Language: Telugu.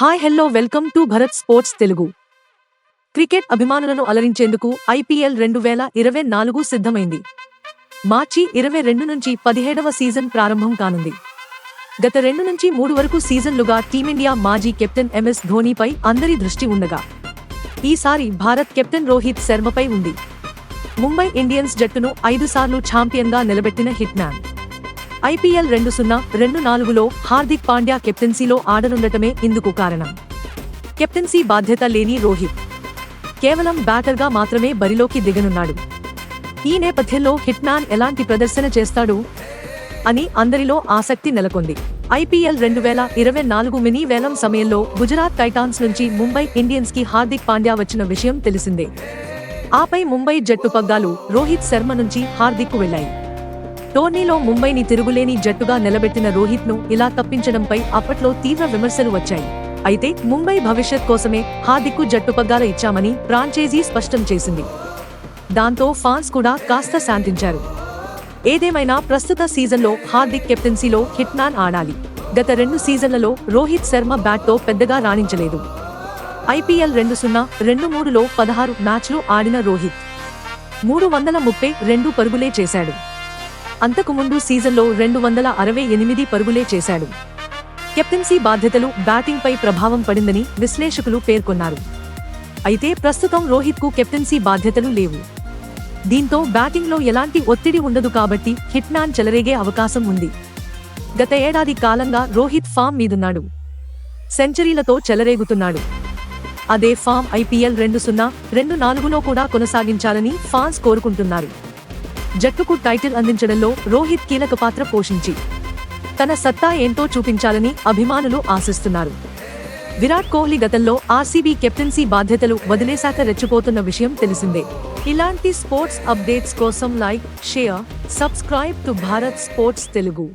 Hi hello welcome to Bharat sports Telugu. Cricket అభిమానులను అలరించేందుకు ఐపీఎల్ 2024 సిద్ధమైంది. మార్చి 22 నుంచి 17వ సీజన్ ప్రారంభం కానుంది. గత 2 నుంచి 3 వరకు సీజన్లుగా టీమిండియా మాజీ కెప్టెన్ ఎంఎస్ ధోనీపై అందరి దృష్టి ఉండగా ఈసారి భారత్ కెప్టెన్ రోహిత్ శర్మపై ఉంది. ముంబై ఇండియన్స్ జట్టును 5 సార్లు ఛాంపియన్గా నిలబెట్టిన హిట్ మ్యాన్ ఐపీఎల్ 2024లో హార్దిక్ పాండ్యా కెప్టెన్సీలో ఆడనుండటమే ఇందుకు కారణం. కెప్టెన్సీ బాధ్యత లేని రోహిత్ కేవలం బ్యాటర్గా మాత్రమే బరిలోకి దిగనున్నాడు. ఈ నేపథ్యంలో హిట్ మ్యాన్ ఎలాంటి ప్రదర్శన చేస్తాడు అని అందరిలో ఆసక్తి నెలకొంది. ఐపీఎల్ 2024 మినీ వేలం సమయంలో గుజరాత్ టైటాన్స్ నుంచి ముంబై ఇండియన్స్ కి హార్దిక్ పాండ్యా వచ్చిన విషయం తెలిసిందే. ఆపై ముంబై జట్టు పగ్గాలు రోహిత్ శర్మ నుంచి హార్దిక్ కు వెళ్లాయి. టోర్నీలో ముంబైని తిరుగులేని జట్టుగా నిలబెట్టిన రోహిత్ ను ఇలా తప్పించడంపై అప్పట్లో తీవ్ర విమర్శలు వచ్చాయి. అయితే ముంబై భవిష్యత్ కోసమే హార్దిక్ కు జట్టు పగ్గాలు ఇచ్చామని ఫ్రాంచైజీ స్పష్టం చేసింది. దాంతో ఫాన్స్ కూడా కాస్త శాంతించారు. ఏదేమైనా ప్రస్తుత సీజన్లో హార్దిక్ కెప్టెన్సీలో హిట్ మ్యాన్ ఆడాలి. గత 2 సీజన్లలో రోహిత్ శర్మ బ్యాట్తో పెద్దగా రాణించలేదు. ఐపీఎల్ 2023లో 16 మ్యాచ్లు ఆడిన రోహిత్ 332 పరుగులే చేశాడు. అంతకుముందు సీజన్లో 268 పరుగులే చేశాడు. కెప్టెన్సీ బాధ్యతలు బ్యాటింగ్ పై ప్రభావం పడిందని విశ్లేషకులు పేర్కొన్నారు. అయితే ప్రస్తుతం రోహిత్ కు కెప్టెన్సీ బాధ్యతలు లేవు. దీంతో బ్యాటింగ్ లో ఎలాంటి ఒత్తిడి ఉండదు కాబట్టి హిట్ మ్యాన్ చెలరేగే అవకాశం ఉంది. గత ఏడాది కాలంగా రోహిత్ ఫామ్ మీదున్నాడు. సెంచరీలతో చెలరేగుతున్నాడు. అదే ఫామ్ ఐపీఎల్ 2024లో కూడా కొనసాగించాలని ఫాన్స్ కోరుకుంటున్నారు. జట్టుకు టైటిల్ అందించడంలో రోహిత్ కీలక పాత్ర పోషించి తన సత్తా ఏంటో చూపించాలని అభిమానులు ఆశిస్తున్నారు. విరాట్ కోహ్లీ గతంలో ఆర్సీబీ కెప్టెన్సీ బాధ్యతలు వదిలేశాక రెచ్చిపోతున్న విషయం తెలిసిందే. ఇలాంటి స్పోర్ట్స్ అప్డేట్స్ కోసం like, share, subscribe to Bharat sports Telugu.